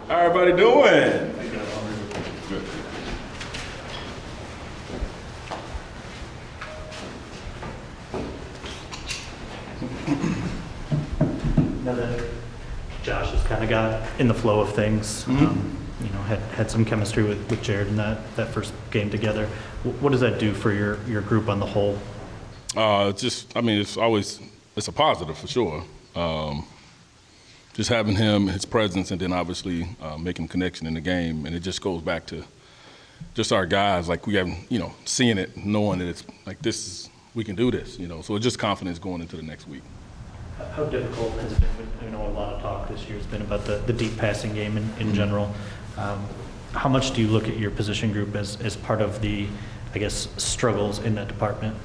How everybody doing? Good. Now that Josh has kind of got in the flow of things, had some chemistry with Jared in that first game together. What does that do for your group on the whole? It's a positive for sure. Just having him, his presence, and then obviously making connection in the game, and it just goes back to just our guys, like we have, seeing it, knowing that it's like we can do this, So it's just confidence going into the next week. How difficult has it been? A lot of talk this year has been about the deep passing game in general. How much do you look at your position group as part of the, struggles in that department?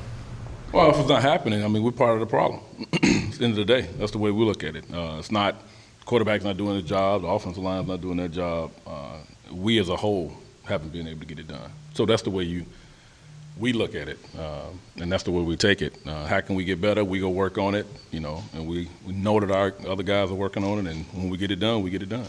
Well, if it's not happening, we're part of the problem. At the end of the day, that's the way we look at it. It's not quarterback's not doing their job, the offensive line's not doing their job. We as a whole haven't been able to get it done. So that's the way we look at it, and that's the way we take it. How can we get better? We go work on it, and we know that our other guys are working on it, and when we get it done, we get it done.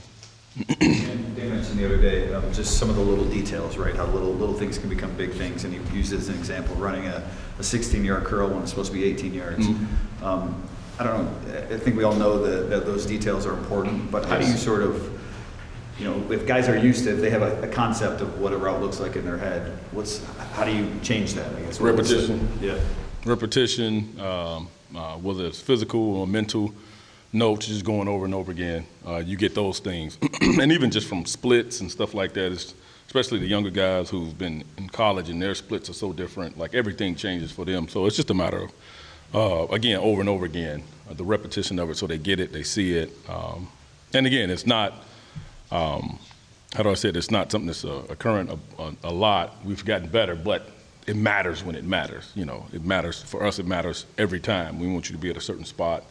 And they mentioned the other day just some of the little details, right? How little things can become big things, and you used it as an example, running a 16-yard curl when it's supposed to be 18 yards. Mm-hmm. I don't know. I think we all know that those details are important, but how do you sort of, if guys are used to, if they have a concept of what a route looks like in their head, how do you change that? I guess repetition. Yeah. Repetition, whether it's physical or mental. Notes just going over and over again. You get those things. And even just from splits and stuff like that, especially the younger guys who've been in college and their splits are so different, like everything changes for them. So it's just a matter of, again, over and over again, the repetition of it so they get it, they see it. And again, it's not, it's not something that's occurring a lot. We've gotten better, but it matters when it matters. It matters. For us, it matters every time. We want you to be at a certain spot.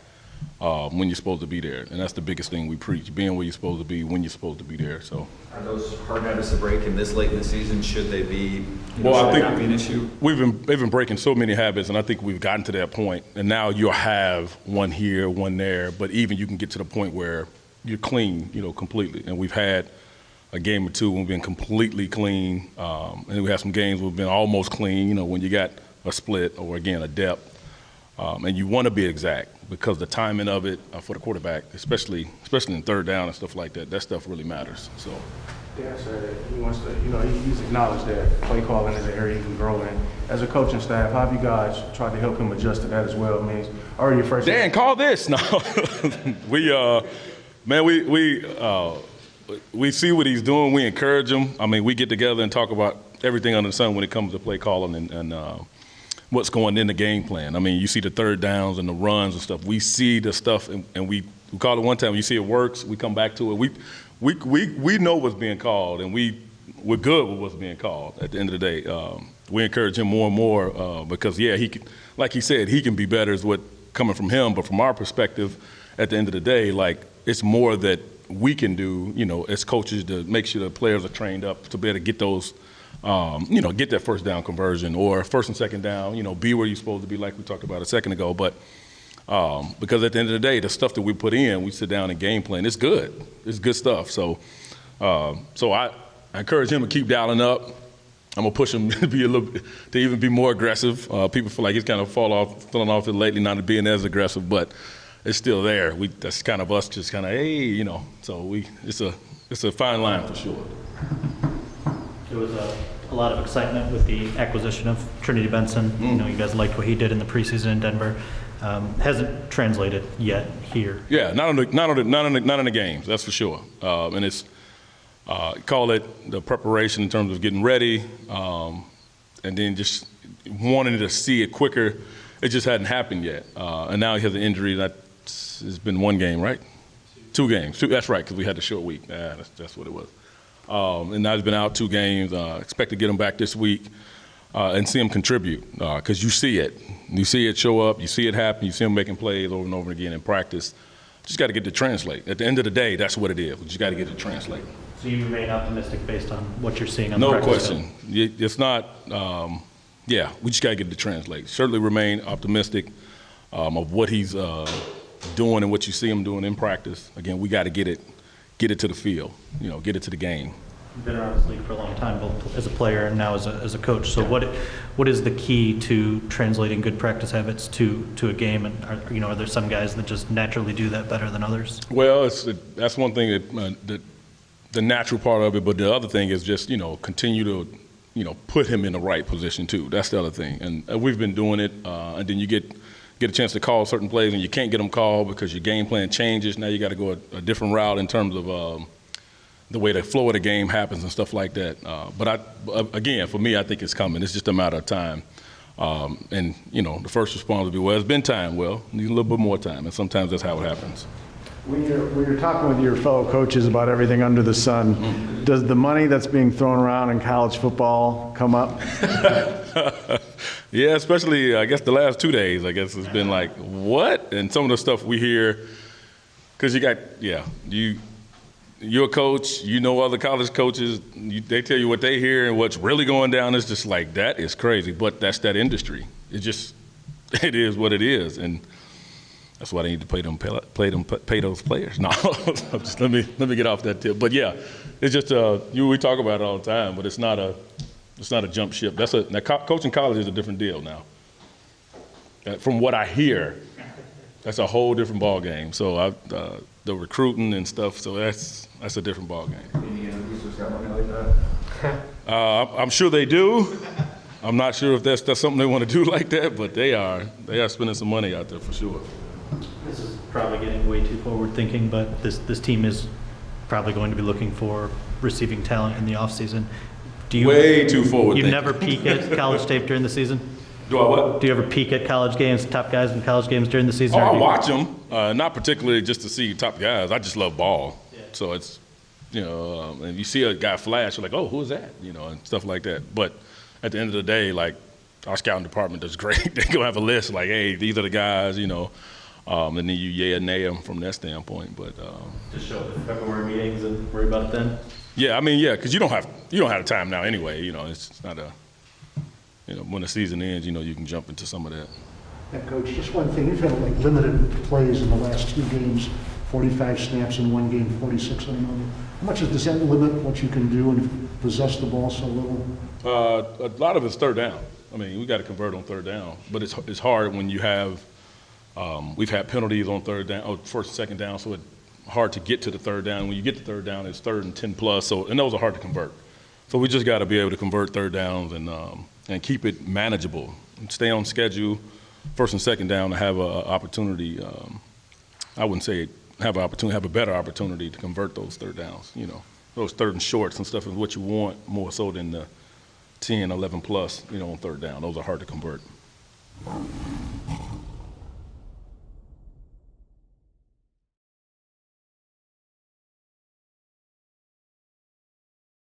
When you're supposed to be there, and that's the biggest thing we preach: being where you're supposed to be when you're supposed to be there. So, are those hard habits to break in this late in the season? Should they be? I think not be an issue. They've been breaking so many habits, and I think we've gotten to that point. And now you'll have one here, one there, but even you can get to the point where you're clean, completely. And we've had a game or two when we've been completely clean, and we have some games where we've been almost clean. When you got a split or again a depth. And you want to be exact because the timing of it for the quarterback, especially in third down and stuff like that, that stuff really matters. So. Dan said that he wants to, he's acknowledged that play calling is an area he can grow in. As a coaching staff, how have you guys tried to help him adjust to that as well? Already your first. Dan, call this. No, we see what he's doing. We encourage him. We get together and talk about everything under the sun when it comes to play calling and what's going in the game plan. You see the third downs and the runs and stuff. We see the stuff, and we call it one time. You see it works, we come back to it. We know what's being called, and we're good with what's being called. At the end of the day, we encourage him more and more because he can, like he said, he can be better is what coming from him. But from our perspective, at the end of the day, it's more that we can do, as coaches to make sure the players are trained up to be able to get those. Get that first down conversion or first and second down, be where you're supposed to be like we talked about a second ago. But because at the end of the day, the stuff that we put in, we sit down and game plan, it's good. It's good stuff. So I encourage him to keep dialing up. I'm going to push him to even be more aggressive. People feel like he's kind of falling off it lately, not being as aggressive, but it's still there. That's kind of us just kind of, hey, so it's a fine line for sure. There was a lot of excitement with the acquisition of Trinity Benson. You guys liked what he did in the preseason in Denver. Hasn't translated yet here. Yeah, not in the games, that's for sure. And it's call it the preparation in terms of getting ready, and then just wanting to see it quicker. It just hadn't happened yet. And now he has an injury it's been one game, right? Two games. That's right, because we had the short week. That's what it was. And now he's been out 2 games. Expect to get him back this week and see him contribute because you see it. You see it show up. You see it happen. You see him making plays over and over again in practice. Just got to get to translate. At the end of the day, that's what it is. We just got to get to translate. So you remain optimistic based on what you're seeing on the practice field? No question. It's not we just got to get to translate. Certainly remain optimistic of what he's doing and what you see him doing in practice. Again, we got to get it get it to the field, get it to the game. You've been around this league for a long time, both as a player and now as a coach. So what is the key to translating good practice habits to a game? And are there some guys that just naturally do that better than others? Well, that's one thing that the natural part of it, but the other thing is just continue to put him in the right position too. That's the other thing, and we've been doing it. And then you get a chance to call certain plays, and you can't get them called because your game plan changes. Now you got to go a different route in terms of the way the flow of the game happens and stuff like that. Again, for me, I think it's coming. It's just a matter of time. And the first response would be, well, it's been time. Well, need a little bit more time, and sometimes that's how it happens. When you're talking with your fellow coaches about everything under the sun, does the money that's being thrown around in college football come up? Yeah, especially, I guess, the last 2 days, I guess it's been like, what? And some of the stuff we hear, because you're a coach, other college coaches, they tell you what they hear and what's really going down. Is just like, that is crazy, but that's that industry. It is what it is, and that's why they need to pay those players. No, just let me get off that tip. But yeah, it's just we talk about it all the time, but it's not a jump ship. Coaching college is a different deal now. From what I hear, that's a whole different ball game. So the recruiting and stuff. So that's a different ball game. Any users got money like that? I'm sure they do. I'm not sure if that's something they want to do like that, but they are spending some money out there for sure. This is probably getting way too forward thinking, but this team is probably going to be looking for receiving talent in the offseason. Way too forward You thinking. never peak at college tape during the season? Do I what? Do you ever peek at college games, top guys in college games during the season? Oh, or do I you- watch them, not particularly just to see top guys. I just love ball. Yeah. So it's, and you see a guy flash, you're like, oh, who is that? And stuff like that. But at the end of the day, like, our scouting department does great. They're going to have a list like, hey, these are the guys, and then you yay or nay them from that standpoint. But Just show up at February meetings and worry about it then? yeah, because you don't have time now anyway. It's not when the season ends, you can jump into some of that. Yeah, Coach, just one thing. You've had limited plays in the last 2 games, 45 snaps in one game, 46 in another. How much does that limit what you can do and possess the ball so little? A lot of it's third down. I mean, we got to convert on third down, but it's hard when you have. We've had penalties on third down, first and second down, so it's hard to get to the third down. When you get to third down, it's 3rd and 10 plus. And those are hard to convert. So we just got to be able to convert third downs and keep it manageable. And stay on schedule. First and second down to have an opportunity. I wouldn't say have an opportunity, have a better opportunity to convert those third downs. Those third and shorts and stuff is what you want more so than the 10, 11 plus. On third down. Those are hard to convert.